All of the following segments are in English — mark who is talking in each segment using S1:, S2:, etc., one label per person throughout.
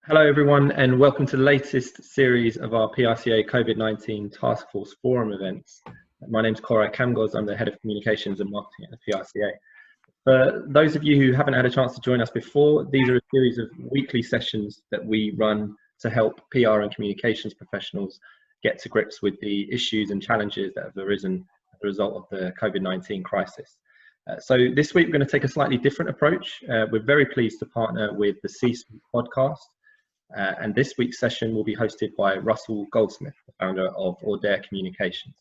S1: Hello everyone and welcome to the latest series of our PRCA COVID-19 Taskforce Forum events. My name is Cora Kamgoz, I'm the Head of Communications and Marketing at the PRCA. For those of you who haven't had a chance to join us before, these are a series of weekly sessions that we run to help PR and communications professionals get to grips with the issues and challenges that have arisen as a result of the COVID-19 crisis. So this week we're going to take a slightly different approach. We're very pleased to partner with the C-Suite podcast. And this week's session will be hosted by Russell Goldsmith, the founder of Audere Communications.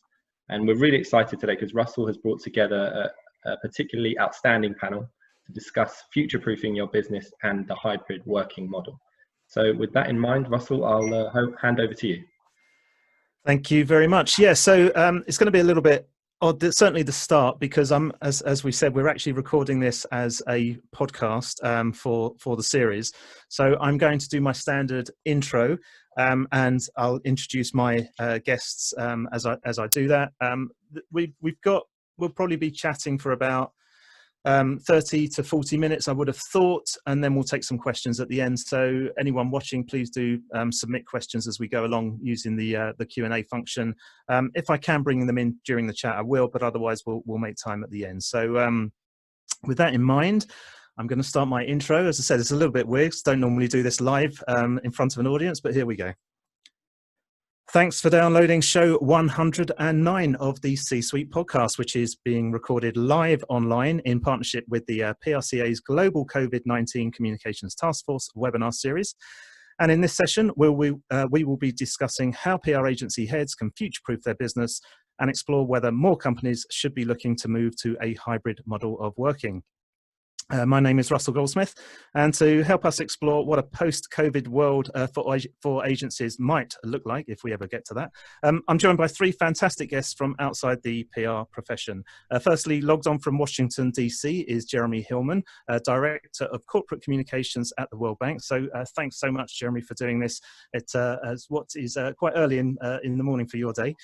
S1: And we're really excited today because Russell has brought together a particularly outstanding panel to discuss future-proofing your business and the hybrid working model. So with that in mind, Russell, I'll hand over to you.
S2: Thank you very much. Yeah, so it's going to be a little bit odd, certainly the start, because as we said, we're actually recording this as a podcast for the series. So I'm going to do my standard intro, and I'll introduce my guests as I do that. We'll probably be chatting for about 30 to 40 minutes, I would have thought, and then we'll take some questions at the end. So anyone watching, please do submit questions as we go along using the Q&A function. If I can bring them in during the chat, I will, but otherwise we'll make time at the end. So with that in mind, I'm going to start my intro. As I said, it's a little bit weird. Don't normally do this live in front of an audience, but here we go. Thanks for downloading show 109 of the C-Suite podcast, which is being recorded live online in partnership with the PRCA's Global COVID-19 Communications Taskforce webinar series. And in this session, we will be discussing how PR agency heads can future-proof their business and explore whether more companies should be looking to move to a hybrid model of working. My name is Russell Goldsmith, and to help us explore what a post-COVID world for agencies might look like, if we ever get to that, I'm joined by three fantastic guests from outside the PR profession. Firstly, logged on from Washington, D.C. is Jeremy Hillman, Director of Corporate Communications at the World Bank. So thanks so much, Jeremy, for doing this at what is quite early in the morning for your day.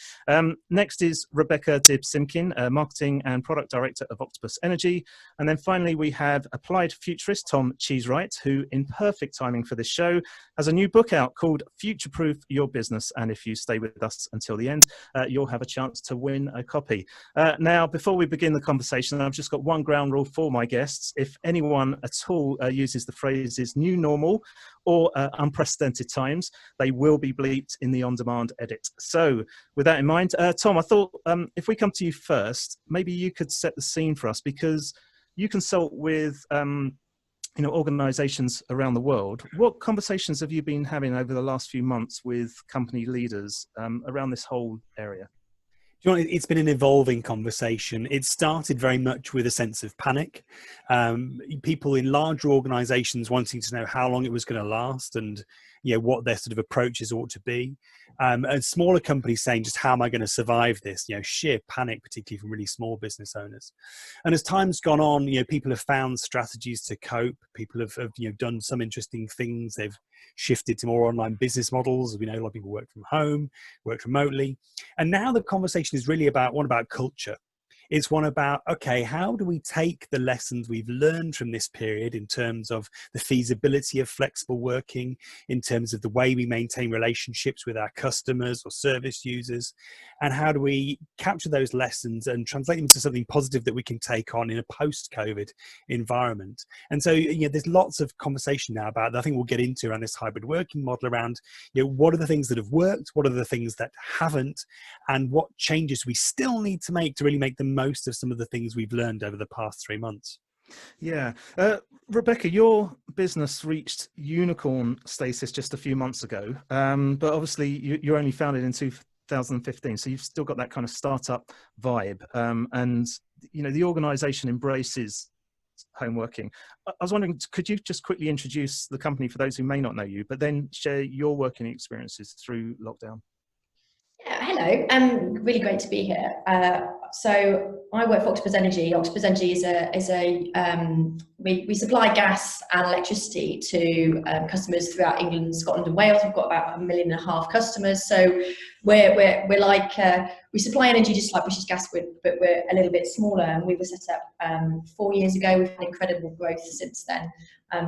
S2: Next is Rebecca Dibb-Simkin, Marketing and Product Director of Octopus Energy. And then finally, we have applied futurist Tom Cheesewright, who, in perfect timing for this show, has a new book out called Futureproof Your Business. And if you stay with us until the end, you'll have a chance to win a copy. Now, before we begin the conversation, I've just got one ground rule for my guests. If anyone at all uses the phrases new normal or unprecedented times, they will be bleeped in the on-demand edit. So with that in mind, Tom, I thought if we come to you first, maybe you could set the scene for us, because you consult with organizations around the world. What conversations have you been having over the last few months with company leaders around this whole area?
S3: You know, it's been an evolving conversation. It started very much with a sense of panic. People in larger organizations wanting to know how long it was going to last and what their sort of approaches ought to be. And smaller companies saying, just how am I going to survive this? Sheer panic, particularly from really small business owners. And as time's gone on, people have found strategies to cope. People have done some interesting things. They've shifted to more online business models. We know a lot of people work from home, work remotely. And now the conversation is really about culture. It's one about, okay, how do we take the lessons we've learned from this period in terms of the feasibility of flexible working, in terms of the way we maintain relationships with our customers or service users, and how do we capture those lessons and translate them into something positive that we can take on in a post-COVID environment. And so, there's lots of conversation now about, I think we'll get into around this hybrid working model around, what are the things that have worked, what are the things that haven't, and what changes we still need to make to really make the most of some of the things we've learned over the past 3 months.
S2: Yeah. Rebecca, your business reached unicorn status just a few months ago, but obviously you're only founded in 2015, so you've still got that kind of startup vibe, and the organization embraces home working. I was wondering, could you just quickly introduce the company for those who may not know you, but then share your working experiences through lockdown?
S4: Yeah, hello. Really great to be here. So I work for Octopus Energy. Octopus Energy we supply gas and electricity to customers throughout England, Scotland and Wales. We've got about 1.5 million customers. So we're like we supply energy just like British Gas would, but we're a little bit smaller. And we were set up 4 years ago. We've had incredible growth since then.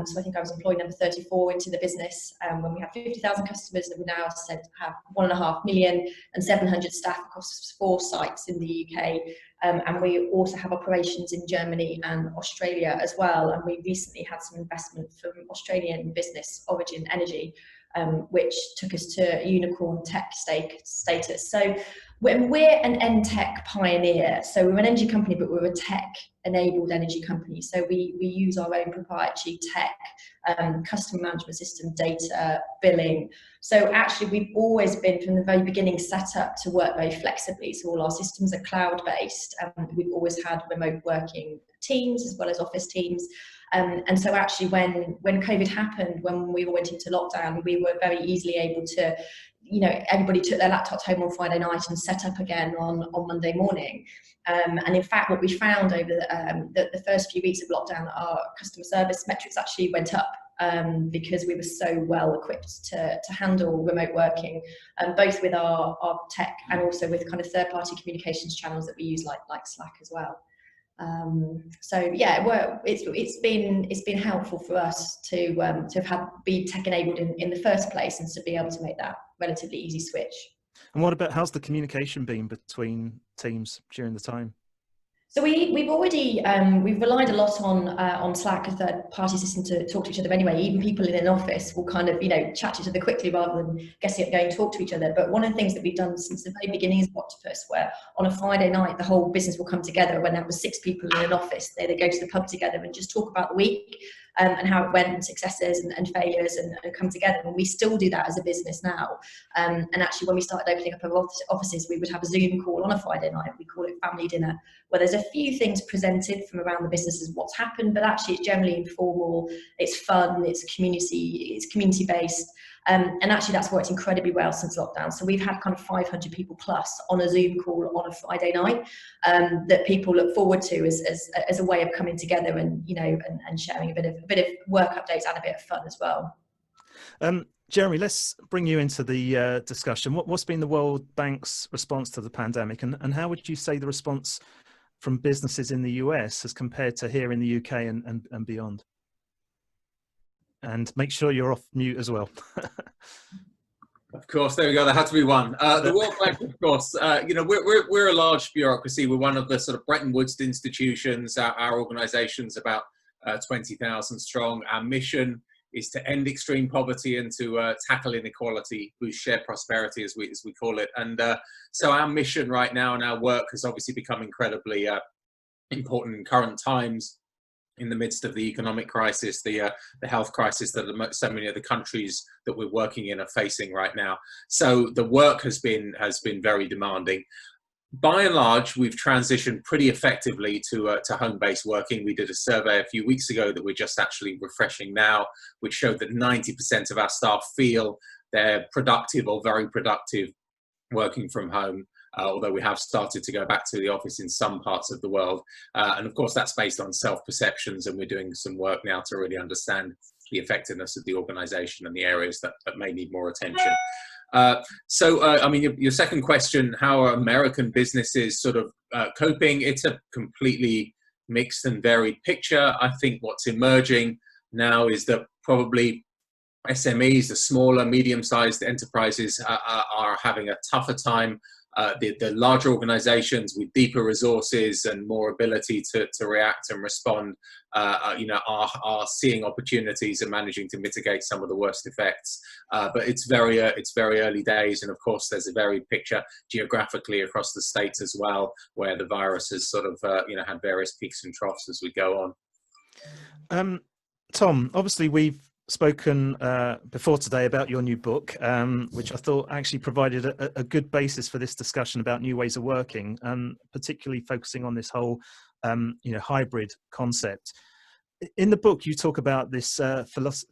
S4: So I think I was employee number 34 into the business when we had 50,000 customers, and we now said have 1.5 million and 700 staff across 4 sites in the UK. And we also have operations in Germany and Australia as well. And we recently had some investment from Australian business Origin Energy, which took us to unicorn tech status. So we're an end-tech pioneer. So we're an energy company, but we're a tech-enabled energy company. So we use our own proprietary tech, customer management system, data, billing. So actually, we've always been, from the very beginning, set up to work very flexibly. So all our systems are cloud-based. We've always had remote working teams as well as office teams. And so actually when COVID happened, when we all went into lockdown, we were very easily able to, everybody took their laptops home on Friday night and set up again on Monday morning. And in fact, what we found over the first few weeks of lockdown, our customer service metrics actually went up because we were so well equipped to handle remote working, both with our tech and also with kind of third-party communications channels that we use like Slack as well. So yeah, it's been helpful for us to be tech enabled in the first place, and to be able to make that relatively easy switch.
S2: And what about, how's the communication been between teams during the time?
S4: So we've already we've relied a lot on Slack, a third-party system, to talk to each other anyway. Even people in an office will kind of chat to each other quickly rather than going to talk to each other. But one of the things that we've done since the very beginning of Octopus, where on a Friday night the whole business will come together, when that was 6 people in an office, they go to the pub together and just talk about the week and how it went, and successes and failures, and come together. And we still do that as a business now. And actually, when we started opening up our offices, we would have a Zoom call on a Friday night. We call it family dinner, where there's a few things presented from around the business as what's happened, but actually it's generally informal, it's fun, it's community based. And actually that's worked incredibly well since lockdown. So we've had kind of 500 people plus on a Zoom call on a Friday night that people look forward to as a way of coming together and and sharing a bit of work updates and a bit of fun as well.
S2: Jeremy, let's bring you into the discussion. What's been the World Bank's response to the pandemic, and how would you say the response from businesses in the US as compared to here in the UK and beyond? And make sure you're off mute as well.
S5: Of course, there we go. There had to be one. The World Bank, of course, we're a large bureaucracy. We're one of the sort of Bretton Woods institutions. Our organisation's about 20,000 strong. Our mission is to end extreme poverty and to tackle inequality, boost shared prosperity, as we call it. And so our mission right now and our work has obviously become incredibly important in current times, in the midst of the economic crisis, the health crisis that so many of the countries that we're working in are facing right now. So the work has been very demanding. By and large, we've transitioned pretty effectively to home-based working. We did a survey a few weeks ago that we're just actually refreshing now, which showed that 90% of our staff feel they're productive or very productive working from home. Although we have started to go back to the office in some parts of the world. And of course, that's based on self-perceptions, and we're doing some work now to really understand the effectiveness of the organization and the areas that may need more attention. I mean, your second question, how are American businesses sort of coping? It's a completely mixed and varied picture. I think what's emerging now is that probably SMEs, the smaller, medium-sized enterprises, are having a tougher time. The larger organizations with deeper resources and more ability to react and respond, are seeing opportunities and managing to mitigate some of the worst effects. But it's very early days, and of course there's a varied picture geographically across the states as well, where the virus has sort of had various peaks and troughs as we go on.
S2: Tom, obviously we've spoken before today about your new book, which I thought actually provided a good basis for this discussion about new ways of working, particularly focusing on this whole hybrid concept. In the book, you talk about this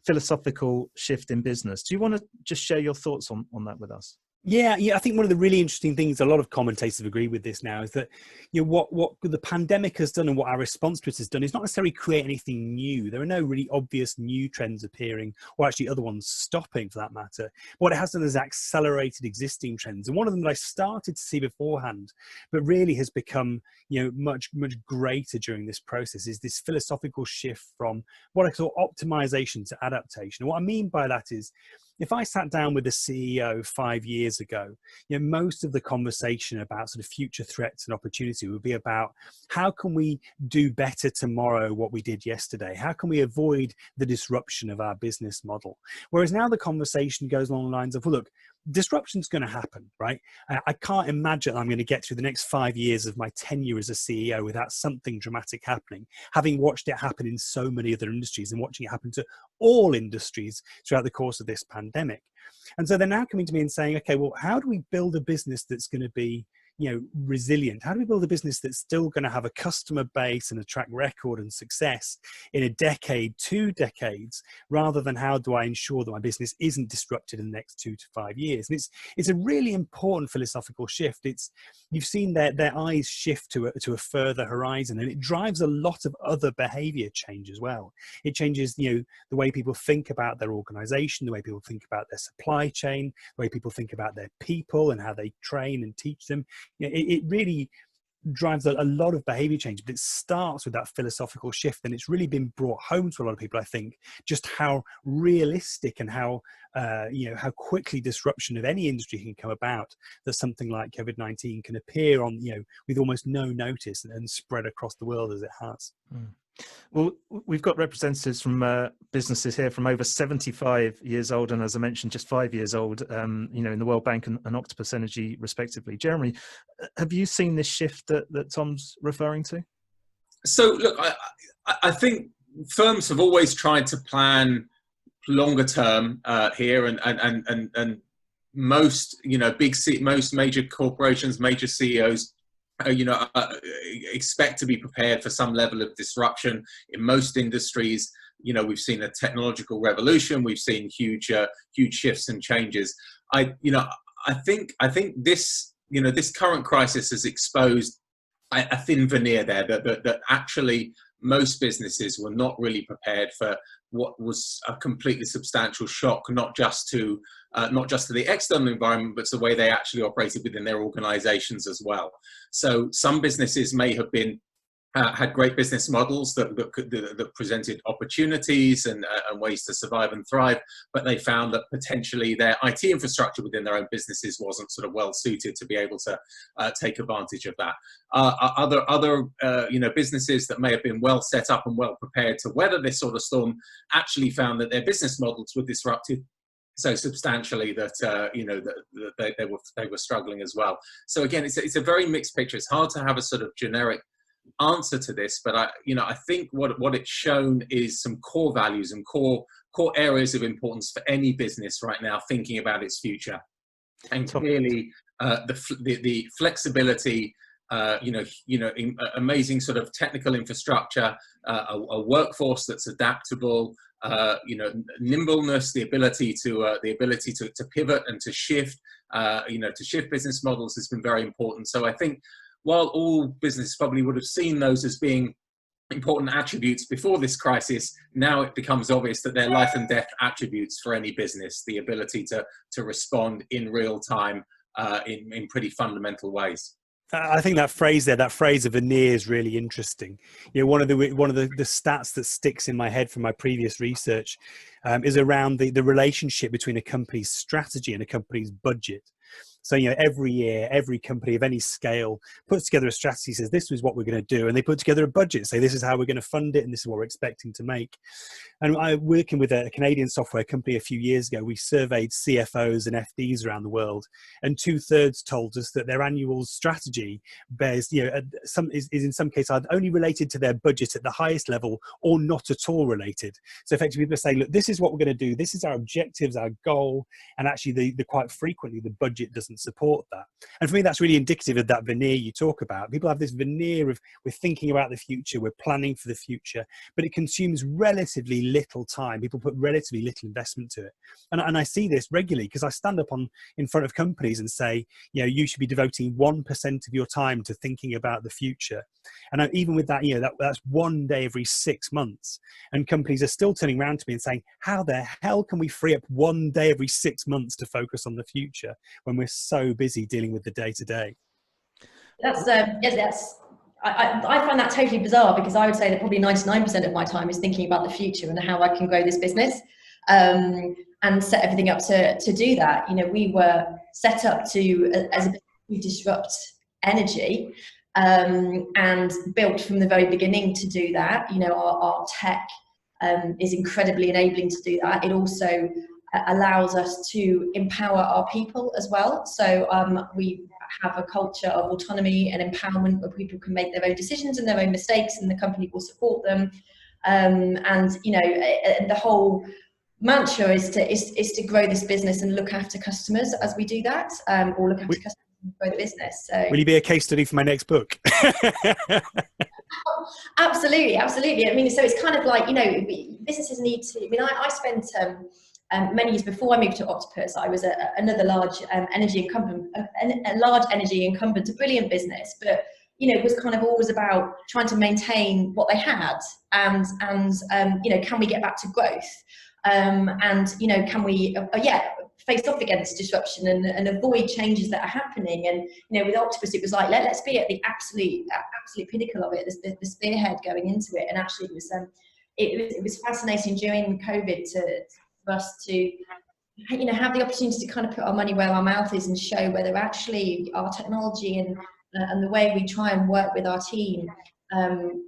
S2: philosophical shift in business. Do you want to just share your thoughts on that with us?
S3: Yeah, I think one of the really interesting things, a lot of commentators agree with this now, is that what the pandemic has done and what our response to it has done is not necessarily create anything new. There are no really obvious new trends appearing, or actually other ones stopping for that matter. What it has done is accelerated existing trends, and one of them that I started to see beforehand, but really has become much greater during this process, is this philosophical shift from what I call optimization to adaptation. And what I mean by that is, if I sat down with the CEO 5 years ago, most of the conversation about sort of future threats and opportunity would be about how can we do better tomorrow what we did yesterday? How can we avoid the disruption of our business model? Whereas now the conversation goes along the lines of, well, look, disruption's going to happen, right? I can't imagine I'm going to get through the next 5 years of my tenure as a CEO without something dramatic happening, having watched it happen in so many other industries and watching it happen to all industries throughout the course of this pandemic. And so they're now coming to me and saying, okay, well, how do we build a business that's going to be resilient? How do we build a business that's still going to have a customer base and a track record and success in a decade, 2 decades, rather than how do I ensure that my business isn't disrupted in the next 2 to 5 years? And it's a really important philosophical shift. You've seen their eyes shift to a further horizon, and it drives a lot of other behavior change as well. It changes the way people think about their organization, the way people think about their supply chain, the way people think about their people and how they train and teach them. It really drives a lot of behavior change, but it starts with that philosophical shift, and it's really been brought home to a lot of people, I think, just how realistic and how quickly disruption of any industry can come about, that something like COVID-19 can appear on with almost no notice and spread across the world as it has.
S2: Well, we've got representatives from businesses here from over 75 years old, and as I mentioned, just 5 years old, in the World Bank and Octopus Energy, respectively. Jeremy, have you seen this shift that Tom's referring to?
S5: So, look, I think firms have always tried to plan longer term here, and most most major corporations, major CEOs, expect to be prepared for some level of disruption in most industries. We've seen a technological revolution. We've seen huge shifts and changes. I think this current crisis has exposed a thin veneer there that actually most businesses were not really prepared for what was a completely substantial shock, not just to the external environment, but to the way they actually operated within their organizations as well. So some businesses may have been had great business models that presented opportunities and ways to survive and thrive, but they found that potentially their IT infrastructure within their own businesses wasn't sort of well suited to be able to take advantage of that. Other businesses that may have been well set up and well prepared to weather this sort of storm actually found that their business models were disrupted so substantially that they were struggling as well. So again, it's a very mixed picture. It's hard to have a sort of generic answer to this, but I think what it's shown is some core values and core areas of importance for any business right now thinking about its future. And clearly the flexibility, amazing sort of technical infrastructure, a workforce that's adaptable, nimbleness, the ability to pivot and to shift business models has been very important. So I think while all businesses probably would have seen those as being important attributes before this crisis, now it becomes obvious that they're life and death attributes for any business, the ability to respond in real time in pretty fundamental ways.
S3: I think that phrase of veneer is really interesting. One of the stats that sticks in my head from my previous research is around the relationship between a company's strategy and a company's budget. So, every year, every company of any scale puts together a strategy, says this is what we're going to do. And they put together a budget, say this is how we're going to fund it and this is what we're expecting to make. And I working with a Canadian software company a few years ago, we surveyed CFOs and FDs around the world, and 2/3 told us that their annual strategy bears, is in some cases only related to their budget at the highest level or not at all related. So effectively people say, look, this is what we're going to do. This is our objectives, our goal. And actually the quite frequently the budget doesn't doesn't support that. And for me, that's really indicative of that veneer you talk about. People have this veneer of, we're thinking about the future, we're planning for the future, but it consumes relatively little time. People put relatively little investment to it. And I see this regularly because I stand up in front of companies and say, you should be devoting 1% of your time to thinking about the future. And even with that, that's 1 day every 6 months. And companies are still turning around to me and saying, how the hell can we free up 1 day every 6 months to focus on the future when we're so busy dealing with the day-to-day?
S4: I find that totally bizarre, because I would say that probably 99% of my time is thinking about the future and how I can grow this business, and set everything up to do that. We were set up to disrupt energy, and built from the very beginning to do that. Our tech is incredibly enabling to do that. It also allows us to empower our people as well. So we have a culture of autonomy and empowerment where people can make their own decisions and their own mistakes, and the company will support them. And the whole mantra is to grow this business and look after customers as we do that, or look after customers and grow the business. So
S3: will you be a case study for my next book?
S4: Absolutely. I mean, so it's kind of like, businesses need to, I spent many years before I moved to Octopus, I was another large energy incumbent, a brilliant business, but it was kind of always about trying to maintain what they had, and can we get back to growth, and can we face off against disruption and avoid changes that are happening. And with Octopus, it was like, let's be at the absolute pinnacle of it, the spearhead going into it. And actually it was fascinating during COVID for us to have the opportunity to kind of put our money where our mouth is and show whether actually our technology and the way we try and work with our team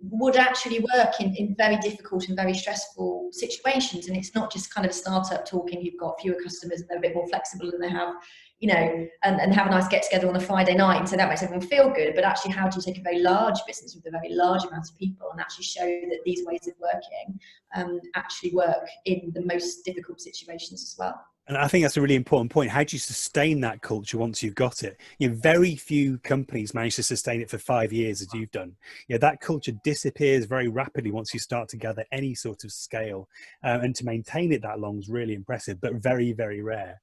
S4: would actually work in very difficult and very stressful situations. And it's not just kind of a startup talking who've got fewer customers and they're a bit more flexible and they have, and have a nice get together on a Friday night, and so that makes everyone feel good. But actually, how do you take a very large business with a very large amount of people and actually show that these ways of working actually work in the most difficult situations as well?
S3: And I think that's a really important point. How do you sustain that culture once you've got it? Very few companies manage to sustain it for 5 years as you've done. That culture disappears very rapidly once you start to gather any sort of scale. And to maintain it that long is really impressive, but very, very rare.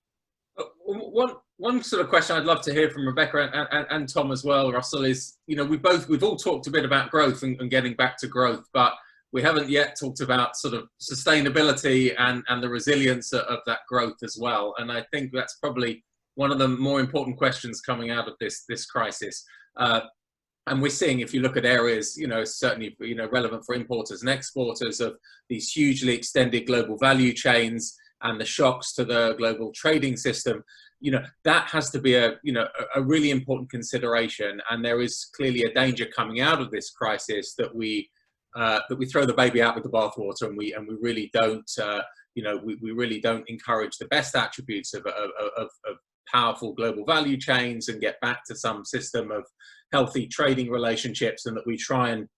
S5: One sort of question I'd love to hear from Rebecca and Tom as well, Russell, is, we've all talked a bit about growth and getting back to growth, but we haven't yet talked about sort of sustainability and the resilience of that growth as well. And I think that's probably one of the more important questions coming out of this crisis. And we're seeing, if you look at areas, certainly, relevant for importers and exporters, of these hugely extended global value chains and the shocks to the global trading system, that has to be a really important consideration. And there is clearly a danger coming out of this crisis that we throw the baby out with the bathwater, and we really don't, we really don't encourage the best attributes of powerful global value chains and get back to some system of healthy trading relationships, and that we try and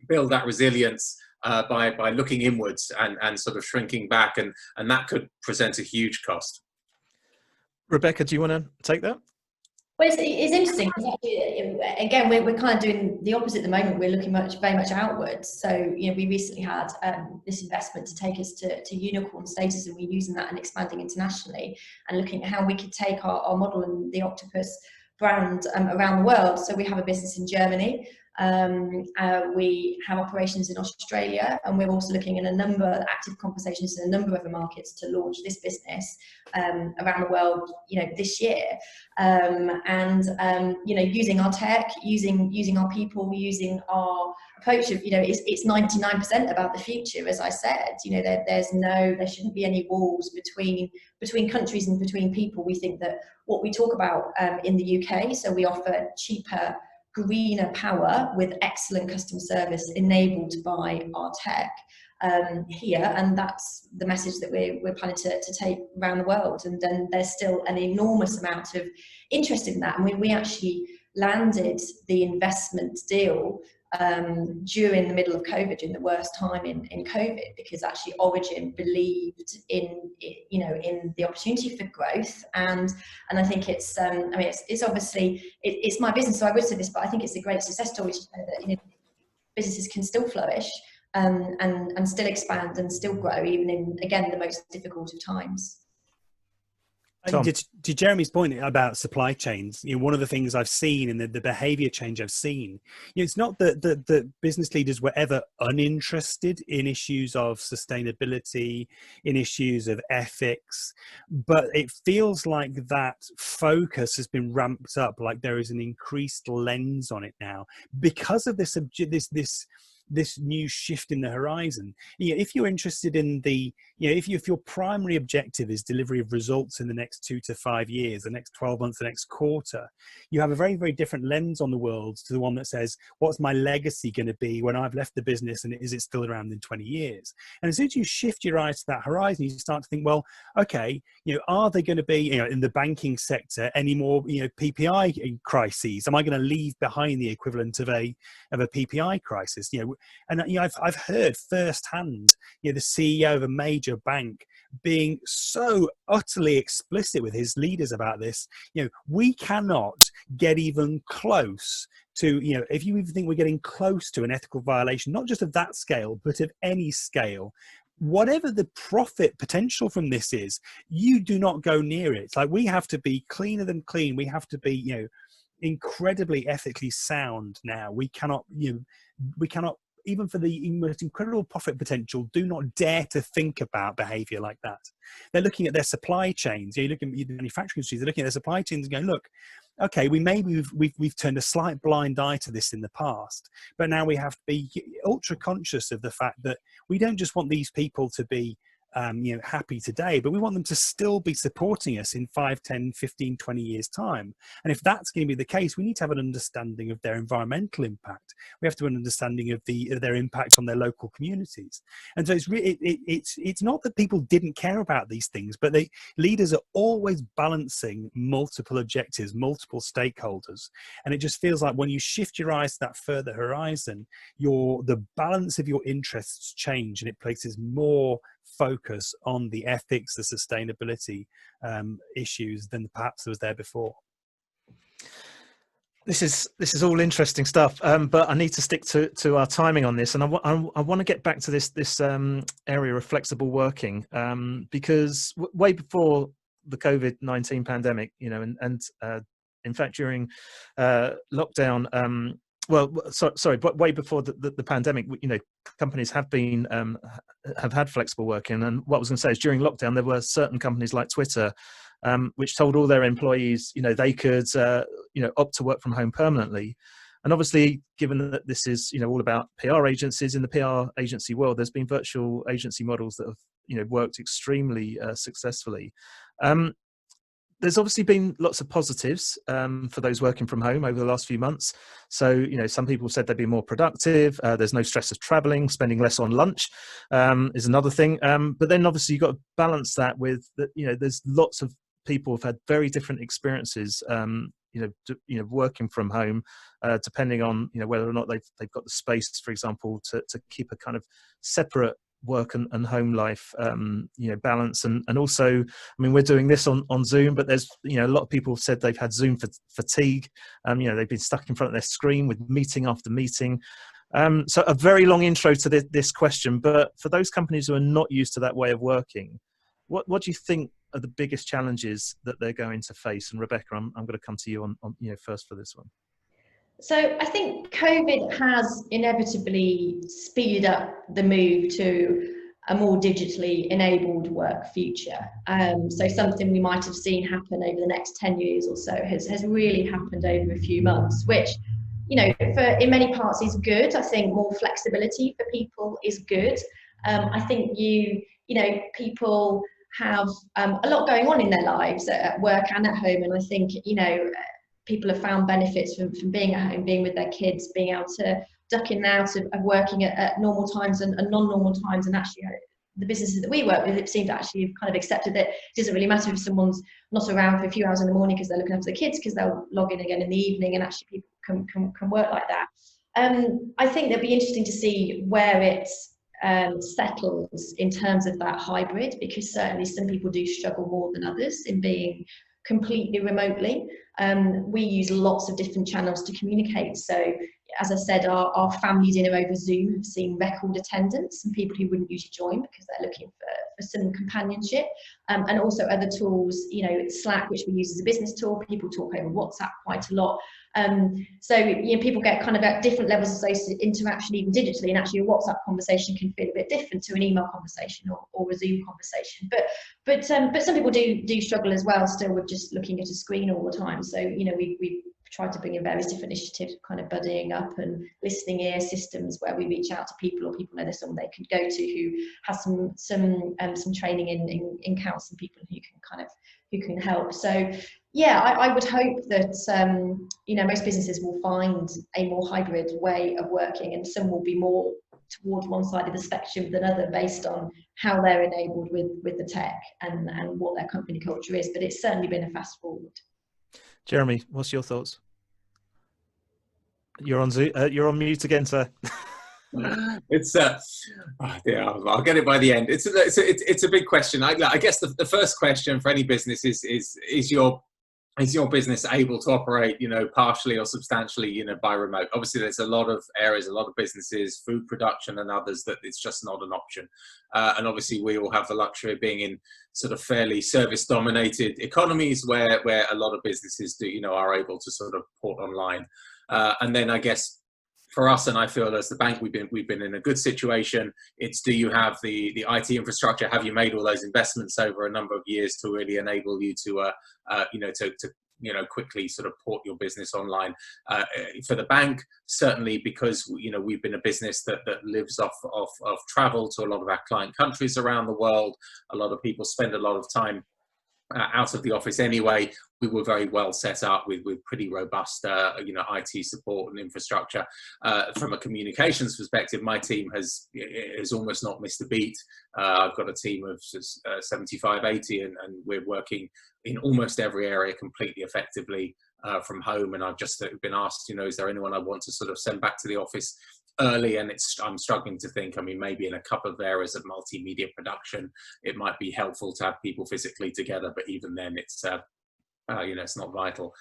S5: build that resilience by looking inwards and sort of shrinking back, and that could present a huge cost.
S2: Rebecca, do you want to take that?
S4: Well, it's interesting because actually, again, we're kind of doing the opposite at the moment. We're looking very much outwards. So, we recently had this investment to take us to unicorn status, and we're using that and expanding internationally and looking at how we could take our model and the Octopus brand around the world. So we have a business in Germany. We have operations in Australia, and we're also looking at a number of active conversations in a number of other markets to launch this business around the world, this year. Using our tech, using our people, using our approach of, it's 99% about the future, as I said. There shouldn't be any walls between countries and between people. We think that what we talk about in the UK, so we offer cheaper, greener power with excellent customer service enabled by our tech here, and that's the message that we're planning to take around the world. And then there's still an enormous amount of interest in that, and we actually landed the investment deal during the middle of COVID, during the worst time in COVID, because actually Origin believed in the opportunity for growth, and I think it's it's obviously it's my business, so I would say this, but I think it's a great success story to know that businesses can still flourish and still expand and still grow even in, again, the most difficult of times.
S3: To Jeremy's point about supply chains, one of the things I've seen and the behavior change I've seen, it's not that the business leaders were ever uninterested in issues of sustainability, in issues of ethics, but it feels like that focus has been ramped up, like there is an increased lens on it now because of this new shift in the horizon. If you're interested in if your primary objective is delivery of results in the next 2 to 5 years, the next 12 months, the next quarter, you have a very, very different lens on the world to the one that says, what's my legacy going to be when I've left the business, and is it still around in 20 years? And as soon as you shift your eyes to that horizon, you start to think, well, okay, are there going to be, in the banking sector, any more, PPI crises? Am I going to leave behind the equivalent of a PPI crisis? And I've heard firsthand, the CEO of a major bank being so utterly explicit with his leaders about this. We cannot get even close to, if you even think we're getting close to an ethical violation, not just of that scale, but of any scale, whatever the profit potential from this is, you do not go near it. It's like, we have to be cleaner than clean. We have to be, incredibly ethically sound now. We cannot, even for the most incredible profit potential, do not dare to think about behavior like that. They're looking at their supply chains. You're looking at the manufacturing industries, they're looking at their supply chains and going, look, okay, we've turned a slight blind eye to this in the past, but now we have to be ultra conscious of the fact that we don't just want these people to be happy today, but we want them to still be supporting us in 5, 10, 15, 20 years time. And if that's going to be the case, we need to have an understanding of their environmental impact. We have to have an understanding of their impact on their local communities. And so it's not that people didn't care about these things, but leaders are always balancing multiple objectives, multiple stakeholders. And it just feels like when you shift your eyes to that further horizon, the balance of your interests change, and it places more focus on the ethics, the sustainability issues than perhaps was there before.
S2: This is all interesting stuff, but I need to stick to our timing on this, and I want to get back to this area of flexible working, because way before the COVID-19 pandemic, and in fact during lockdown. But way before the pandemic, companies have had flexible working. And what I was going to say is, during lockdown, there were certain companies like Twitter, which told all their employees, they could, opt to work from home permanently. And obviously, given that this is, all about PR agencies, in the PR agency world, there's been virtual agency models that have, worked extremely successfully. There's obviously been lots of positives for those working from home over the last few months. So, some people said they'd be more productive. There's no stress of traveling, spending less on lunch is another thing. But then obviously you've got to balance that with that. There's lots of people who've had very different experiences, working from home, depending on, whether or not they've got the space, for example, to keep a kind of separate work and home life balance, and also, we're doing this on Zoom, but there's a lot of people have said they've had Zoom fatigue. They've been stuck in front of their screen with meeting after meeting. So a very long intro to this question, but for those companies who are not used to that way of working, what do you think are the biggest challenges that they're going to face? And Rebecca, I'm going to come to you on first for this one.
S4: So I think COVID has inevitably speeded up the move to a more digitally enabled work future. So something we might have seen happen over the next 10 years or so has really happened over a few months, which, in many parts is good. I think more flexibility for people is good. I think people have a lot going on in their lives at work and at home, and I think, people have found benefits from being at home, being with their kids, being able to duck in and out of working at normal times and non-normal times. And actually, the businesses that we work with, it seems to actually have kind of accepted that it doesn't really matter if someone's not around for a few hours in the morning because they're looking after the kids, because they'll log in again in the evening, and actually people can work like that. I think it'll be interesting to see where it settles in terms of that hybrid, because certainly some people do struggle more than others in being completely remotely. We use lots of different channels to communicate. So as I said, our family dinner over Zoom have seen record attendance, and people who wouldn't usually join because they're looking for some companionship. And also other tools, you know, Slack, which we use as a business tool. People talk over WhatsApp quite a lot. So you know, people get kind of at different levels of social interaction, even digitally, and actually a WhatsApp conversation can feel a bit different to an email conversation or a Zoom conversation. But some people do struggle as well, still, with just looking at a screen all the time. So you know, we tried to bring in various different initiatives, kind of buddying up and listening ear systems, where we reach out to people, or people know there's someone they could go to who has some training in counselling people who can help. So yeah, I would hope that you know, most businesses will find a more hybrid way of working, and some will be more towards one side of the spectrum than other, based on how they're enabled with the tech and what their company culture is. But it's certainly been a fast forward.
S2: Jeremy, what's your thoughts? You're on Zoom, you're on mute again, sir.
S5: It's yeah, I'll get it by the end. It's a big question. I guess the first question for any business is your business able to operate, you know, partially or substantially, you know, by remote? Obviously, there's a lot of areas, a lot of businesses, food production and others, that it's just not an option. And obviously, we all have the luxury of being in sort of fairly service-dominated economies where a lot of businesses do, you know, are able to sort of port online. And then I guess for us, and I feel as the bank, we've been in a good situation. It's, do you have the IT infrastructure? Have you made all those investments over a number of years to really enable you to you know, quickly sort of port your business online? For the bank, certainly, because you know, we've been a business that lives off travel to a lot of our client countries around the world. A lot of people spend a lot of time out of the office anyway. We were very well set up with pretty robust you know, IT support and infrastructure. From a communications perspective, my team has almost not missed a beat. I've got a team of 75, 80, and we're working in almost every area completely effectively from home. And I've just been asked, you know, is there anyone I want to sort of send back to the office early? And I'm struggling to think. I mean, maybe in a couple of areas of multimedia production, it might be helpful to have people physically together, but even then, it's you know, it's not vital.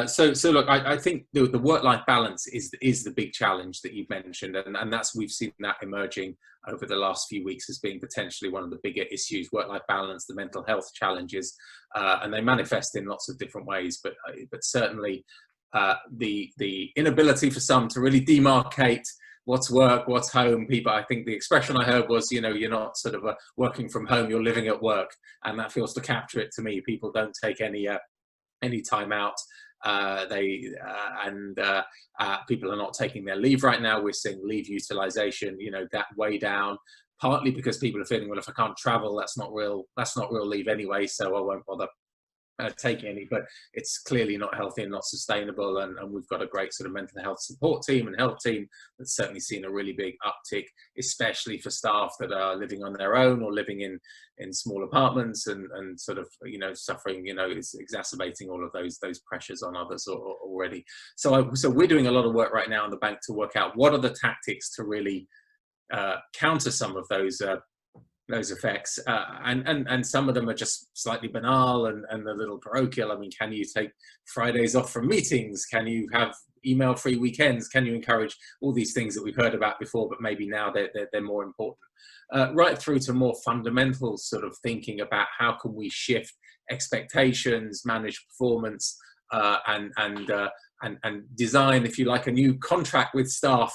S5: So look, I think the work-life balance is the big challenge that you've mentioned, and that's, we've seen that emerging over the last few weeks as being potentially one of the bigger issues. Work-life balance, the mental health challenges, and they manifest in lots of different ways. But certainly, the inability for some to really demarcate what's work, what's home. People, I think the expression I heard was, you know, you're not sort of working from home, you're living at work, and that feels to capture it to me. People don't take any time out. People are not taking their leave right now. We're seeing leave utilization, you know, that way down, partly because people are feeling, well, if I can't travel, that's not real leave anyway, so I won't bother take any. But it's clearly not healthy and not sustainable, and we've got a great sort of mental health support team and health team that's certainly seen a really big uptick, especially for staff that are living on their own or living in small apartments and sort of, you know, suffering, you know, is exacerbating all of those pressures on others already. So we're doing a lot of work right now in the bank to work out what are the tactics to really counter some of those effects, and some of them are just slightly banal and a little parochial. I mean, can you take Fridays off from meetings? Can you have email-free weekends? Can you encourage all these things that we've heard about before, but maybe now they're more important? Right through to more fundamental sort of thinking about how can we shift expectations, manage performance, and design, if you like, a new contract with staff.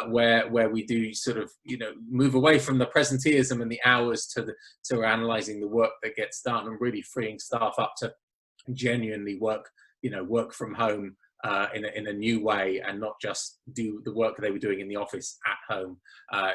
S5: Where we do sort of, you know, move away from the presenteeism and the hours to analysing the work that gets done, and really freeing staff up to genuinely work from home in a new way, and not just do the work they were doing in the office at home.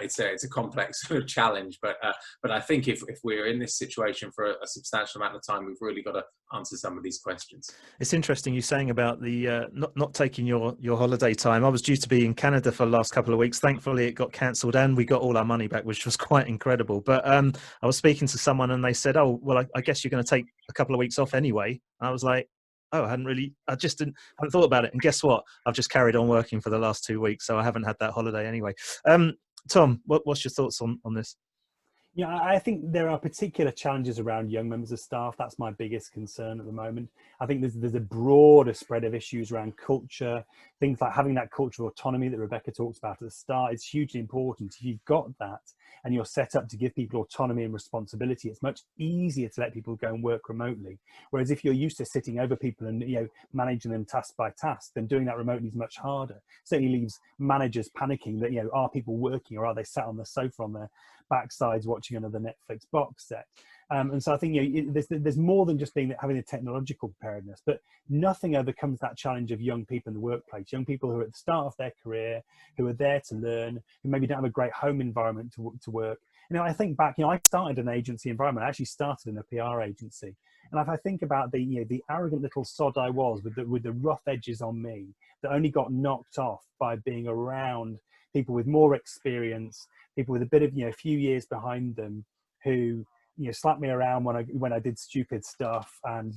S5: It's a complex sort of challenge, but I think if we're in this situation for a substantial amount of time, we've really got to answer some of these questions.
S2: It's interesting you saying about the not taking your holiday time. I was due to be in Canada for the last couple of weeks. Thankfully, it got cancelled and we got all our money back, which was quite incredible. But I was speaking to someone and they said, "Oh, well, I guess you're going to take a couple of weeks off anyway." And I was like, oh, I just hadn't thought about it. And guess what? I've just carried on working for the last 2 weeks, so I haven't had that holiday anyway. Tom, what's your thoughts on this?
S3: Yeah, I think there are particular challenges around young members of staff. That's my biggest concern at the moment. I think there's a broader spread of issues around culture, things like having that cultural autonomy that Rebecca talked about at the start. It's hugely important. If you've got that and you're set up to give people autonomy and responsibility, it's much easier to let people go and work remotely. Whereas if you're used to sitting over people and managing them task by task, then doing that remotely is much harder. Certainly leaves managers panicking that are people working, or are they sat on the sofa on their backsides watching another Netflix box set. And so I think there's more than just having the technological preparedness, but nothing overcomes that challenge of young people in the workplace, young people who are at the start of their career, who are there to learn, who maybe don't have a great home environment to work. I think back, I started an agency environment. I actually started in a PR agency. And if I think about the arrogant little sod I was with the rough edges on me that only got knocked off by being around people with more experience, people with a bit of a few years behind them, who slapped me around when I did stupid stuff, and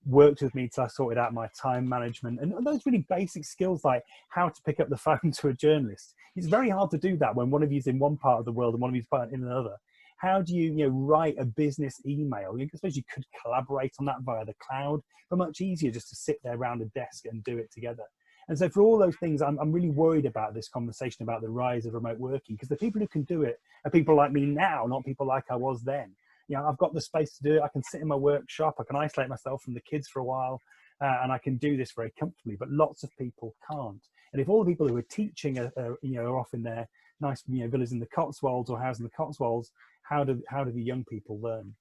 S3: worked with me till I sorted out my time management and those really basic skills like how to pick up the phone to a journalist. It's very hard to do that when one of you's in one part of the world and one of you's in another. How do you write a business email? I suppose you could collaborate on that via the cloud, but much easier just to sit there around a desk and do it together. And so for all those things, I'm really worried about this conversation about the rise of remote working, because the people who can do it are people like me now, not people like I was then. I've got the space to do it. I can sit in my workshop. I can isolate myself from the kids for a while, and I can do this very comfortably, but lots of people can't. And if all the people who are teaching are off in their nice villas in the Cotswolds or houses in the Cotswolds, how do the young people learn?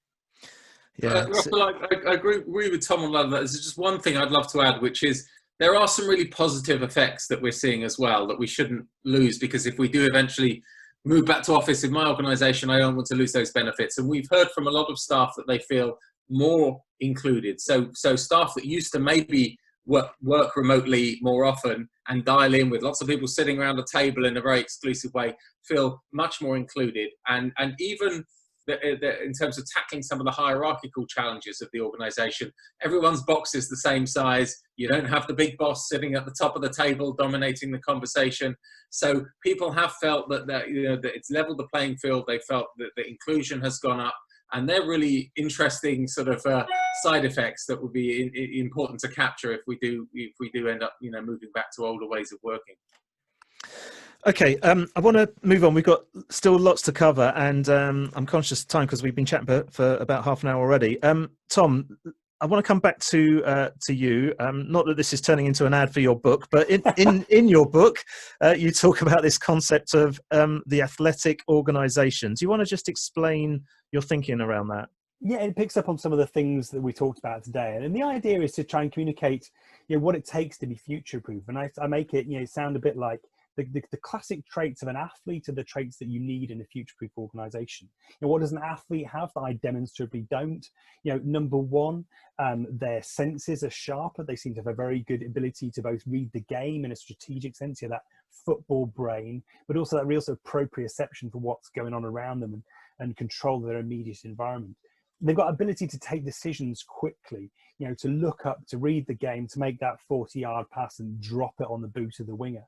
S2: Yeah,
S5: Russell, I agree with Tom on that. There's just one thing I'd love to add, which is there are some really positive effects that we're seeing as well that we shouldn't lose, because if we do eventually move back to office in my organisation, I don't want to lose those benefits. And we've heard from a lot of staff that they feel more included. So staff that used to maybe work remotely more often and dial in with lots of people sitting around a table in a very exclusive way feel much more included. And even in terms of tackling some of the hierarchical challenges of the organisation, everyone's box is the same size. You don't have the big boss sitting at the top of the table dominating the conversation. So people have felt that it's leveled the playing field. They felt that the inclusion has gone up, and they're really interesting sort of side effects that would be important to capture if we do end up moving back to older ways of working.
S2: Okay, I want to move on. We've got still lots to cover, and I'm conscious of time because we've been chatting for about half an hour already. Tom, I want to come back to you. Not that this is turning into an ad for your book, but in your book, you talk about this concept of the athletic organisation. Do you want to just explain your thinking around that?
S3: Yeah, it picks up on some of the things that we talked about today, and the idea is to try and communicate, what it takes to be future-proof. And I make it, sound a bit like the classic traits of an athlete are the traits that you need in a future-proof organization. What does an athlete have that I demonstrably don't? Number one, their senses are sharper. They seem to have a very good ability to both read the game in a strategic sense, that football brain, but also that real sort of proprioception for what's going on around them and control their immediate environment. They've got ability to take decisions quickly, to look up, to read the game, to make that 40-yard pass and drop it on the boot of the winger.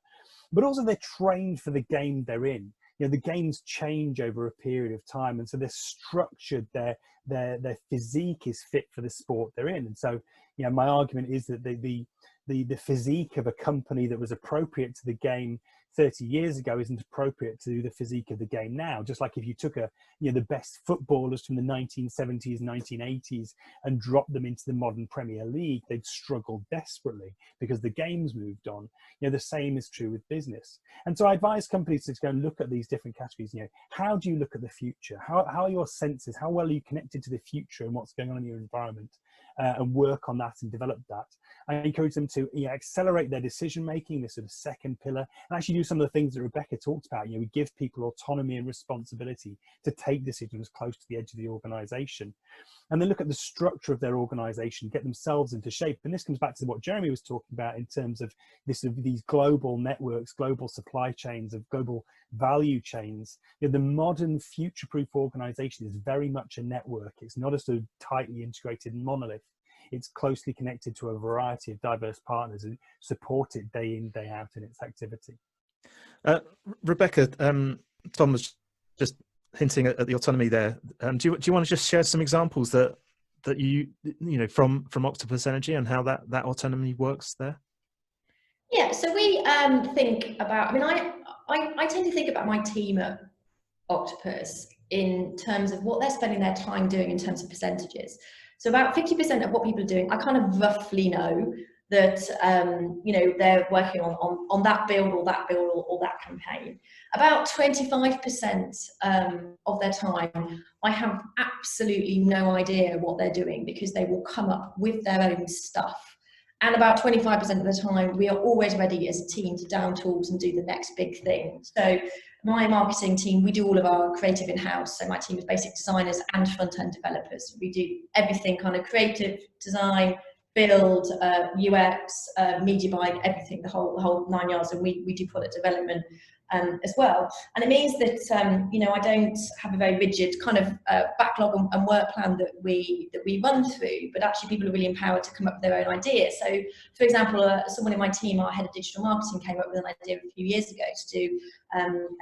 S3: But also they're trained for the game they're in. The games change over a period of time, and so they're structured. Their physique is fit for the sport they're in. And so, my argument is that the physique of a company that was appropriate to the game 30 years ago isn't appropriate to the physique of the game now. Just like if you took the best footballers from the 1970s, 1980s and dropped them into the modern Premier League, they'd struggle desperately because the game's moved on. The same is true with business. And so I advise companies to go and look at these different categories. How do you look at the future? How are your senses? How well are you connected to the future and what's going on in your environment? And work on that and develop that. I encourage them to accelerate their decision making, this sort of second pillar, and actually do some of the things that Rebecca talked about. We give people autonomy and responsibility to take decisions close to the edge of the organization, and then look at the structure of their organization, get themselves into shape. And this comes back to what Jeremy was talking about in terms of these global networks, global supply chains, of global value chains. The modern future-proof organization is very much a network. It's not a sort of tightly integrated monolith. it's closely connected to a variety of diverse partners who support it day in, day out in its activity.
S2: Rebecca, Tom was just hinting at the autonomy there. Do you want to just share some examples that you know from Octopus Energy and how that autonomy works there?
S4: Yeah, so we think about, I mean, I tend to think about my team at Octopus in terms of what they're spending their time doing in terms of percentages. So about 50% of what people are doing, I kind of roughly know that, you know, they're working on that build or that build or that campaign. About 25% of their time, I have absolutely no idea what they're doing because they will come up with their own stuff. And about 25% of the time, we are always ready as a team to down tools and do the next big thing. So my marketing team, we do all of our creative in-house. So my team is basic designers and front-end developers. We do everything kind of creative design, build, UX, media buying, everything, the whole 9 yards. And we do product development as well. And it means that, you know, I don't have a very rigid kind of backlog and work plan that we run through, but actually people are really empowered to come up with their own ideas. So, for example, someone in my team, our head of digital marketing, came up with an idea a few years ago to do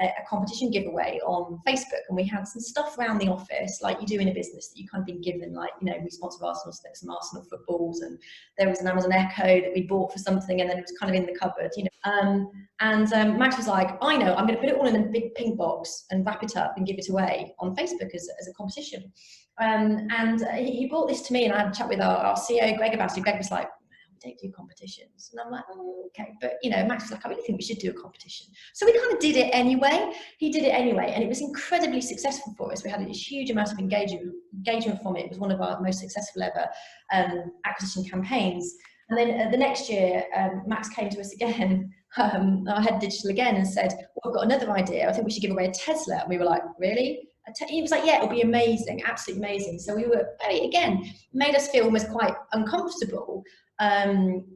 S4: a competition giveaway on Facebook, and we had some stuff around the office like you do in a business that you kind of been given, like, you know, we sponsor Arsenal, so there's some Arsenal footballs, and there was an Amazon Echo that we bought for something, and then it was kind of in the cupboard, you know. Max was like, I know, I'm going to put it all in a big pink box and wrap it up and give it away on Facebook as a competition. He brought this to me, and I had a chat with our CEO Greg about it. Greg was like, we don't do competitions, and I'm like, oh, okay, but you know, Max was like, I really think we should do a competition. So we kind of did it anyway. He did it anyway, and it was incredibly successful for us. We had a huge amount of engagement from it. It was one of our most successful ever acquisition campaigns. And then the next year, Max came to us again, our head digital again, and said, well, I've got another idea. I think we should give away a Tesla. And we were like, really? He was like, yeah, it'll be amazing, absolutely amazing. So we were again, made us feel almost quite uncomfortable,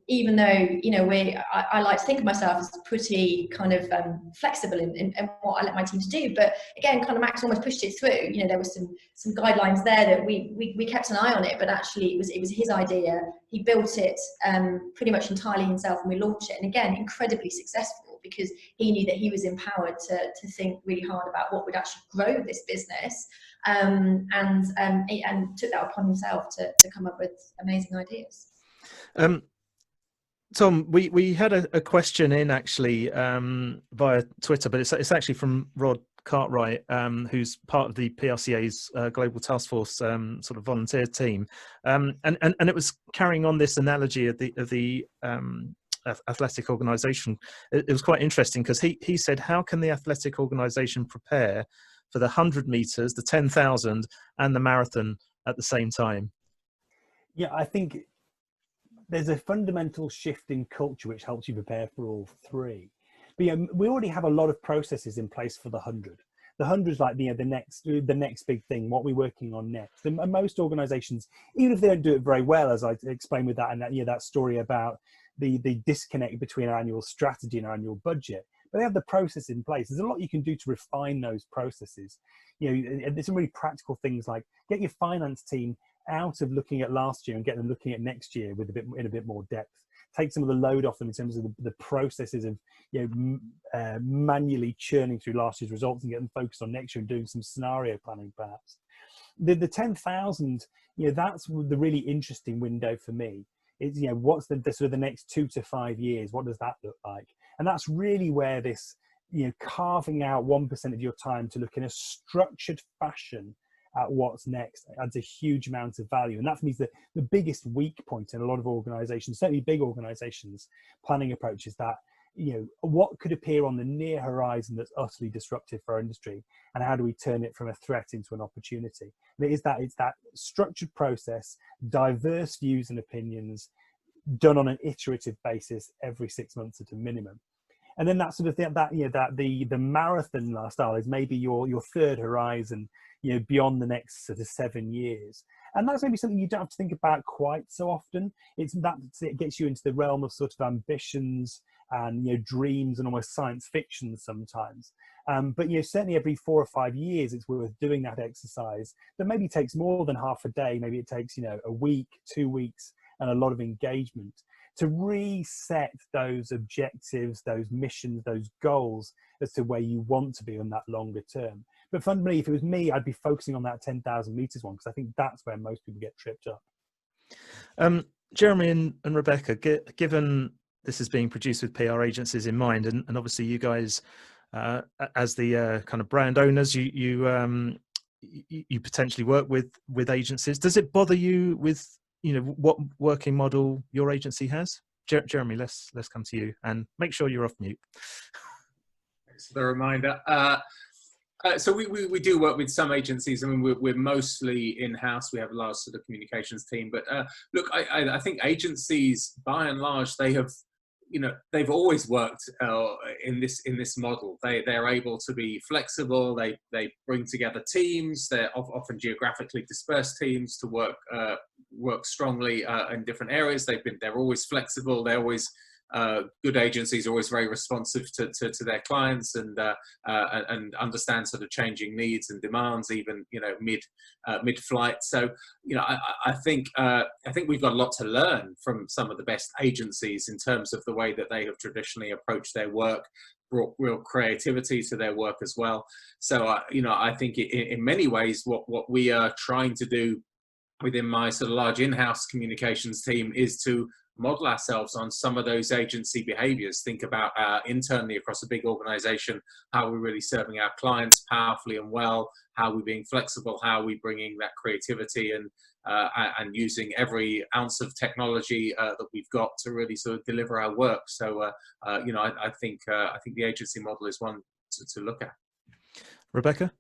S4: even though, you know, I like to think of myself as pretty kind of flexible in what I let my team to do. But again, kind of Max almost pushed it through. You know, there were some guidelines there that we kept an eye on it, but actually it was his idea. He built it pretty much entirely himself, and we launched it. And again, incredibly successful, because he knew that he was empowered to think really hard about what would actually grow this business, and took that upon himself to come up with amazing ideas.
S2: Tom, we had a question in actually via Twitter, but it's actually from Rod Cartwright, who's part of the PRCA's Global Taskforce sort of volunteer team, and it was carrying on this analogy of the athletic organisation. It was quite interesting because he said, how can the athletic organisation prepare for the 100 metres, the 10,000 and the marathon at the same time?
S3: Yeah, I think there's a fundamental shift in culture which helps you prepare for all three. But yeah, we already have a lot of processes in place for the 100. The 100 is like the next big thing. What we're working on next. And most organisations, even if they don't do it very well, as I explained with that, and that story about the disconnect between our annual strategy and our annual budget, but they have the process in place. There's a lot you can do to refine those processes. You know, there's some really practical things like get your finance team out of looking at last year and get them looking at next year with in a bit more depth. Take some of the load off them in terms of the processes of, you know, manually churning through last year's results, and get them focused on next year and doing some scenario planning perhaps. The 10,000, you know, that's the really interesting window for me. It's, you know, what's the sort of the next 2 to 5 years? What does that look like? And that's really where this, you know, carving out 1% of your time to look in a structured fashion at what's next adds a huge amount of value. And that for me is the biggest weak point in a lot of organizations, certainly big organizations, planning approach is that, you know, what could appear on the near horizon that's utterly disruptive for our industry, and how do we turn it from a threat into an opportunity? And it's that structured process, diverse views and opinions, done on an iterative basis every 6 months at a minimum. And then that sort of thing, that, you know, that the marathon style is maybe your third horizon, you know, beyond the next sort of 7 years. And that's maybe something you don't have to think about quite so often. It gets you into the realm of sort of ambitions and, you know, dreams and almost science fiction sometimes. But, you know, certainly every 4 or 5 years, it's worth doing that exercise that maybe takes more than half a day. Maybe it takes, you know, a week, 2 weeks, and a lot of engagement to reset those objectives, those missions, those goals as to where you want to be on that longer term. But fundamentally, if it was me, I'd be focusing on that 10,000 meters one, because I think that's where most people get tripped up.
S2: Jeremy and Rebecca, given this is being produced with PR agencies in mind, and obviously you guys, as the kind of brand owners, you potentially work with agencies. Does it bother you with what working model your agency has? Jeremy, let's come to you, and make sure you're off mute.
S5: Thanks for the reminder. So we do work with some agencies. I mean, we're mostly in-house. We have a large sort of communications team. But look, I think agencies, by and large, they've always worked in this model. They're able to be flexible. They bring together teams. They're often geographically dispersed teams to work strongly in different areas. They're always flexible. They're always good agencies are always very responsive to their clients and understand sort of changing needs and demands, even mid-flight. So I think we've got a lot to learn from some of the best agencies in terms of the way that they have traditionally approached their work, brought real creativity to their work as well. So I think in many ways what we are trying to do within my sort of large in-house communications team is to model ourselves on some of those agency behaviors. Think about internally across a big organization, how we're really serving our clients powerfully and well, how we're being flexible, how we're bringing that creativity and using every ounce of technology that we've got to really sort of deliver our work. So I think the agency model is one to look at.
S2: Rebecca?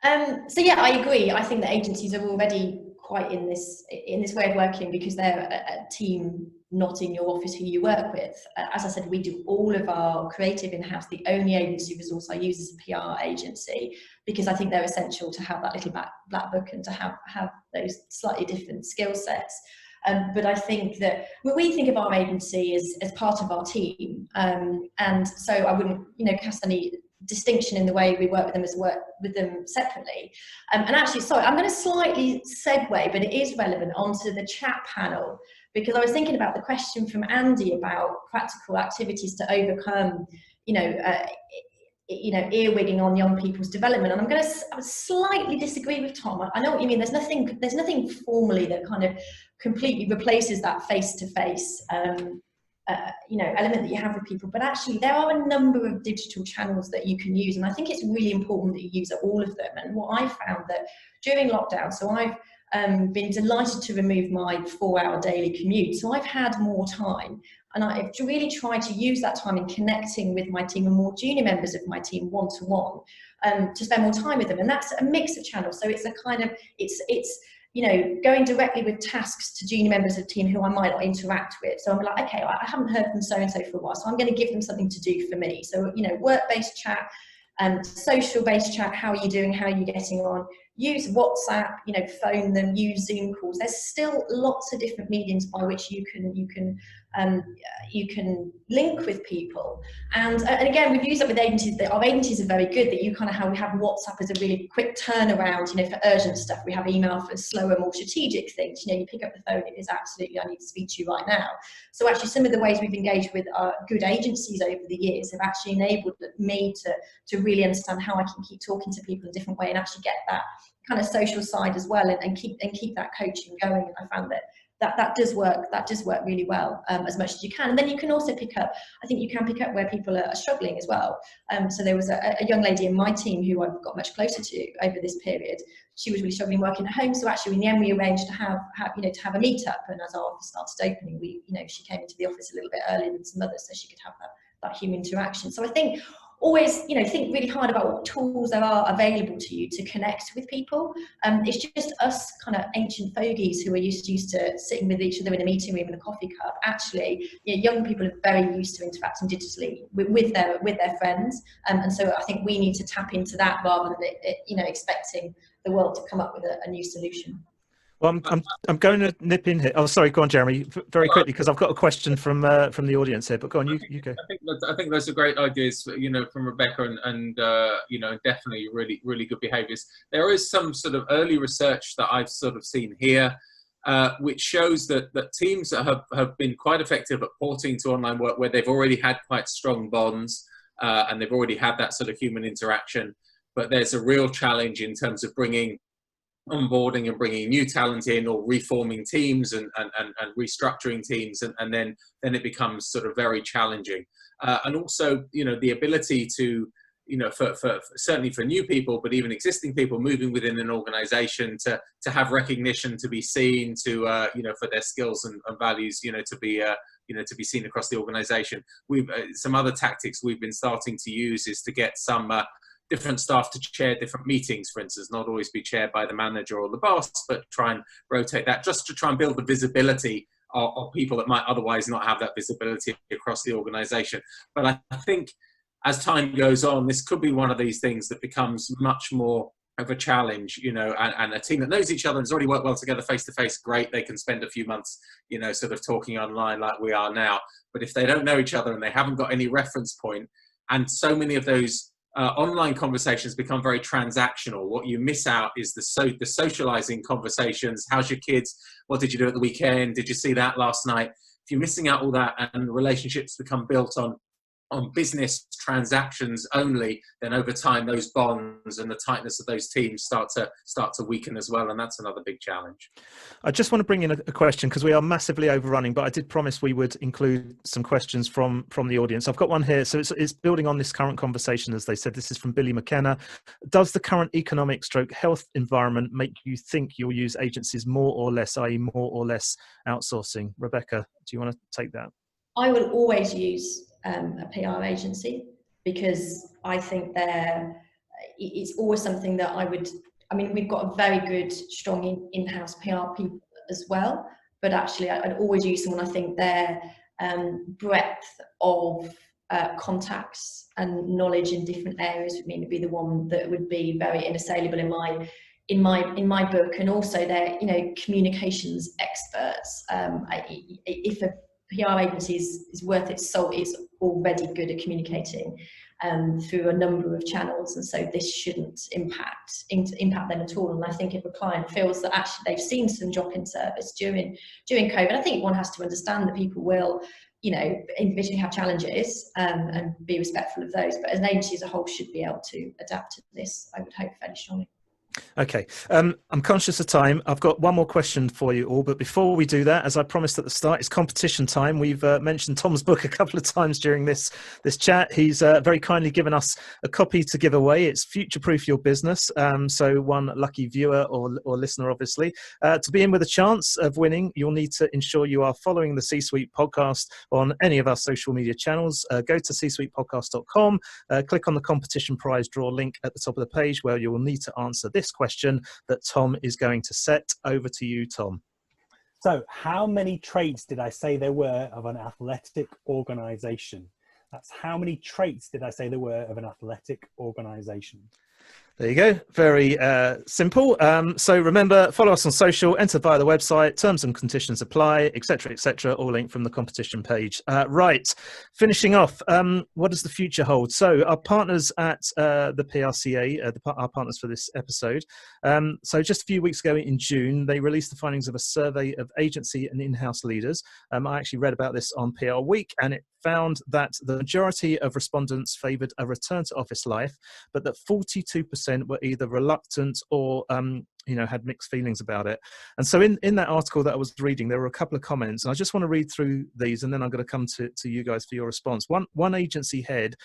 S4: So yeah, I agree. I think that agencies are already quite in this way of working because they're a team not in your office who you work with. As I said, we do all of our creative in-house. The only agency resource I use is a PR agency because I think they're essential to have that little black book and to have those slightly different skill sets. But I think that when we think of our agency as part of our team, and so I wouldn't cast any distinction in the way we work with them as work with them separately. And actually, sorry, I'm going to slightly segue, but it is relevant, onto the chat panel, because I was thinking about the question from Andy about practical activities to overcome, earwigging on young people's development. And I'm going to slightly disagree with Tom. I know what you mean. There's nothing formally that kind of completely replaces that face-to-face element that you have with people, but actually there are a number of digital channels that you can use, and I think it's really important that you use all of them. And what I found that during lockdown, so I've been delighted to remove my 4-hour daily commute, so I've had more time, and I've really tried to use that time in connecting with my team and more junior members of my team one-to-one, to spend more time with them. And that's a mix of channels, so it's a kind of it's going directly with tasks to junior members of the team who I might not interact with. So I'm like, okay, I haven't heard from so-and-so for a while, so I'm going to give them something to do for me. So, work-based chat, social-based chat, how are you doing, how are you getting on? Use WhatsApp, phone them, use Zoom calls. There's still lots of different mediums by which you can link with people. And again, we've used that with agencies. Our agencies are very good that you kind of we have WhatsApp as a really quick turnaround, for urgent stuff. We have email for slower, more strategic things. You pick up the phone, it is absolutely, I need to speak to you right now. So actually some of the ways we've engaged with our good agencies over the years have actually enabled me to really understand how I can keep talking to people in a different way and actually get that kind of social side as well, and keep that coaching going. And I found that does work really well, as much as you can. And then you can also pick up where people are struggling as well. So there was a young lady in my team who I've got much closer to over this period. She was really struggling working at home, so actually in the end we arranged to have a meetup. And as our office started opening, she came into the office a little bit earlier than some others, so she could have that human interaction. So I think always, think really hard about what tools there are available to you to connect with people. It's just us kind of ancient fogies who are used to sitting with each other in a meeting room in a coffee cup. Actually, young people are very used to interacting digitally with their friends, and so I think we need to tap into that rather than expecting the world to come up with a new solution.
S2: Well, I'm going to nip in here. Oh, sorry, go on, Jeremy, very quickly, because I've got a question from the audience here. But go on, you go.
S5: I think those are great ideas, from Rebecca, and definitely really good behaviours. There is some sort of early research that I've sort of seen here which shows that teams have been quite effective at porting to online work where they've already had quite strong bonds and they've already had that sort of human interaction. But there's a real challenge in terms of onboarding and bringing new talent in, or reforming teams and restructuring teams, and then it becomes sort of very challenging. And also, the ability to, for certainly for new people, but even existing people moving within an organization to have recognition, to be seen, to for their skills and values, to be seen across the organization. Some other tactics we've been starting to use is to get some different staff to chair different meetings, for instance, not always be chaired by the manager or the boss, but try and rotate that, just to try and build the visibility of people that might otherwise not have that visibility across the organization. But I think as time goes on, this could be one of these things that becomes much more of a challenge, and a team that knows each other and has already worked well together face to face, great, they can spend a few months, sort of talking online like we are now. But if they don't know each other and they haven't got any reference point, and so many of those online conversations become very transactional, what you miss out is the socializing conversations. How's your kids? What did you do at the weekend? Did you see that last night? If you're missing out all that and relationships become built on business transactions only, then over time those bonds and the tightness of those teams start to weaken as well, and that's another big challenge.
S2: I just want to bring in a question, because we are massively overrunning, but I did promise we would include some questions from the audience. I've got one here, so it's building on this current conversation, as they said. This is from Billy McKenna. Does the current economic / health environment make you think you'll use agencies more or less, i.e. more or less outsourcing? Rebecca, do you want to take that?
S4: I will always use a PR agency, because I think it's always something that we've got a very good, strong in-house PR people as well, but actually I'd always use someone. I think their breadth of contacts and knowledge in different areas would mean to be the one that would be very unassailable in my book, and also their communications experts. If a PR agency is worth its salt, it's already good at communicating through a number of channels, and so this shouldn't impact them at all. And I think if a client feels that actually they've seen some drop in service during COVID, I think one has to understand that people will individually have challenges and be respectful of those, but as an agency as a whole should be able to adapt to this, I would hope, fairly strongly.
S2: Okay, I'm conscious of time. I've got one more question for you all, but before we do that, as I promised at the start, it's competition time. We've mentioned Tom's book a couple of times during this chat. He's very kindly given us a copy to give away. It's Futureproof Your Business. So one lucky viewer or listener, obviously. To be in with a chance of winning, you'll need to ensure you are following the C-Suite podcast on any of our social media channels. Go to csuitepodcast.com, click on the competition prize draw link at the top of the page, where you will need to answer this question that Tom is going to set. Over to you, Tom.
S3: So, how many traits did I say there were of an athletic organization? That's how many traits did I say there were of an athletic organization?
S2: There you go. Very simple. So remember, follow us on social, enter via the website, terms and conditions apply, etc., all linked from the competition page. Right, finishing off, what does the future hold? So our partners at the PRCA, our partners for this episode, so just a few weeks ago in June, they released the findings of a survey of agency and in-house leaders. I actually read about this on PR Week, and it found that the majority of respondents favoured a return to office life, but that 42% were either reluctant or had mixed feelings about it. And so in that article that I was reading, there were a couple of comments, and I just want to read through these, and then I'm going to come to you guys for your response. One agency head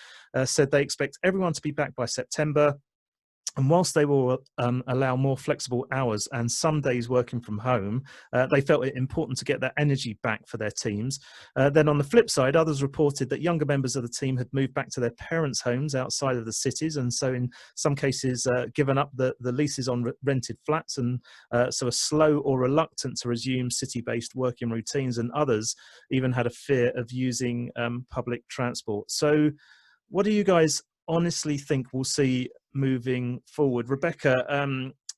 S2: said they expect everyone to be back by September. And whilst they will allow more flexible hours and some days working from home, they felt it important to get that energy back for their teams. Then on the flip side, others reported that younger members of the team had moved back to their parents' homes outside of the cities, and so in some cases given up the leases on rented flats, and so are slow or reluctant to resume city-based working routines, and others even had a fear of using public transport. So what do you guys honestly think we'll see moving forward? Rebecca,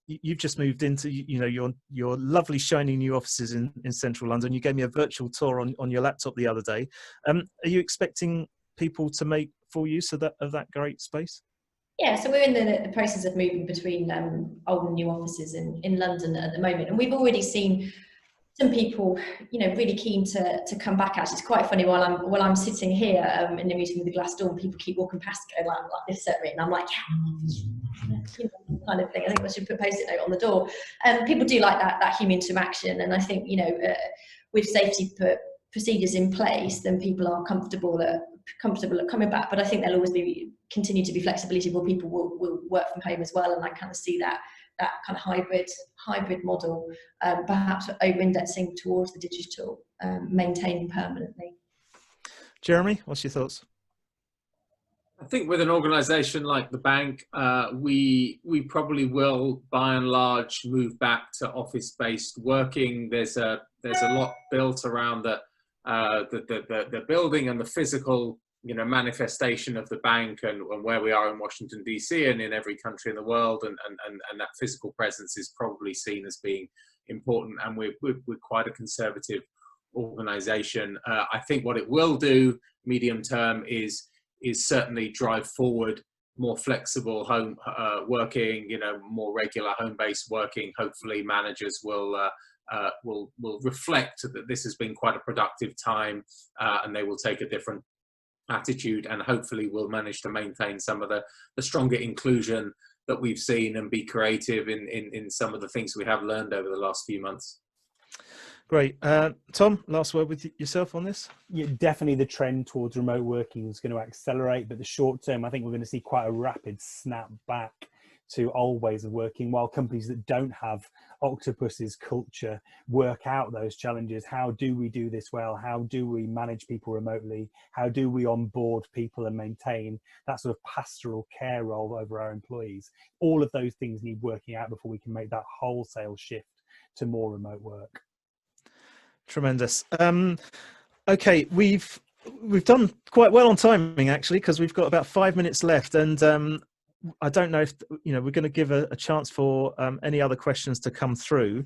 S2: you've just moved into your lovely shiny new offices in central London. You gave me a virtual tour on your laptop the other day. Are you expecting people to make full use of that great space?
S4: Yeah, so we're in the process of moving between old and new offices in London at the moment, and we've already seen some people, really keen to come back. Actually, it's quite funny while I'm sitting here in the meeting with the glass door, and people keep walking past, going like this at me, and I'm like, kind of thing. I think I should put a post-it note on the door. People do like that human interaction, and I think with safety procedures in place, then people are comfortable at coming back. But I think there'll always continue to be flexibility where people will work from home as well, and I kind of see that kind of hybrid model, perhaps over-indexing towards the digital, maintaining permanently.
S2: Jeremy, what's your thoughts?
S5: I think with an organisation like the bank, we probably will, by and large, move back to office-based working. There's a lot built around the building and the physical, manifestation of the bank, and where we are in Washington DC and in every country in the world, and that physical presence is probably seen as being important. And we're quite a conservative organisation. I think what it will do medium term is certainly drive forward more flexible home working, more regular home-based working. Hopefully managers will reflect that this has been quite a productive time, and they will take a different attitude, and hopefully we'll manage to maintain some of the stronger inclusion that we've seen, and be creative in some of the things we have learned over the last few months.
S2: Great. Tom, last word with yourself on this?
S3: Yeah, definitely the trend towards remote working is going to accelerate, but the short term, I think we're going to see quite a rapid snap back to old ways of working, while companies that don't have Octopus's culture work out those challenges. How do we do this well? How do we manage people remotely? How do we onboard people and maintain that sort of pastoral care role over our employees? All of those things need working out before we can make that wholesale shift to more remote work.
S2: Tremendous. Okay, we've done quite well on timing, actually, because we've got about 5 minutes left, and I don't know if we're going to give a chance for any other questions to come through.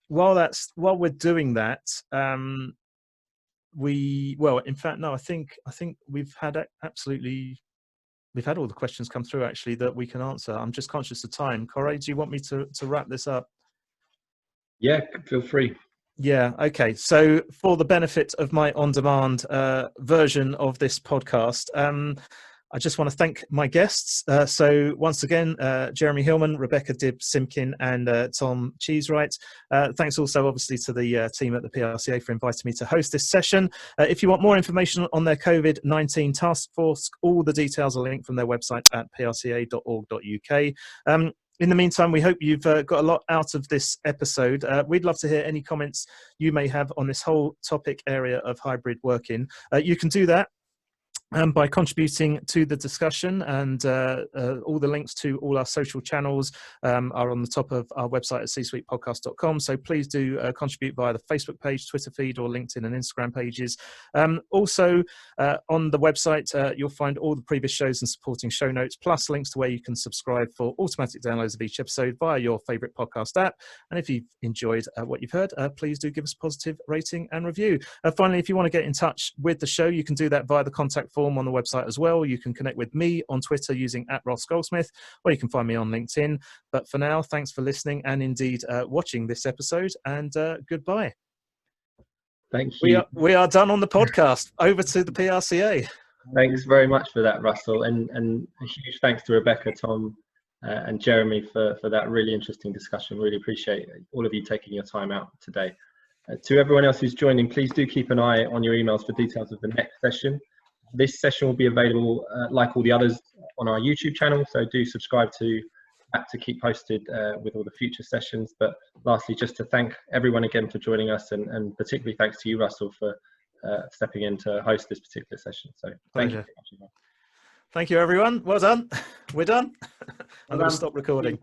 S2: While we're doing that, in fact, no, I think we've had all the questions come through, actually, that we can answer. I'm just conscious of time. Corey, do you want me to wrap this up?
S1: Yeah, feel free.
S2: Yeah, okay. So for the benefit of my on-demand version of this podcast, I just want to thank my guests. So once again, Jeremy Hillman, Rebecca Dibb-Simkin, and Tom Cheesewright. Thanks also, obviously, to the team at the PRCA for inviting me to host this session. If you want more information on their COVID-19 task force, all the details are linked from their website at prca.org.uk. In the meantime, we hope you've got a lot out of this episode. We'd love to hear any comments you may have on this whole topic area of hybrid working. You can do that by contributing to the discussion, and all the links to all our social channels are on the top of our website at csuitepodcast.com. So please do contribute via the Facebook page, Twitter feed, or LinkedIn and Instagram pages. Also, on the website, you'll find all the previous shows and supporting show notes, plus links to where you can subscribe for automatic downloads of each episode via your favorite podcast app. And if you've enjoyed what you've heard, please do give us a positive rating and review. Finally, if you want to get in touch with the show, you can do that via the contact form on the website as well. You can connect with me on Twitter using @RossGoldsmith, or you can find me on LinkedIn. But for now, thanks for listening and indeed watching this episode, and goodbye.
S1: Thank you.
S2: We are done on the podcast. Over to the PRCA.
S1: Thanks very much for that, Russell, and a huge thanks to Rebecca, Tom, and Jeremy for that really interesting discussion. Really appreciate all of you taking your time out today. To everyone else who's joining, please do keep an eye on your emails for details of the next session. This session will be available, like all the others, on our YouTube channel, so do subscribe to that to keep posted with all the future sessions. But lastly, just to thank everyone again for joining us, and particularly thanks to you, Russell, for stepping in to host this particular session. So thank you.
S2: Thank you, everyone. Well done. We're done. I'm going to stop recording.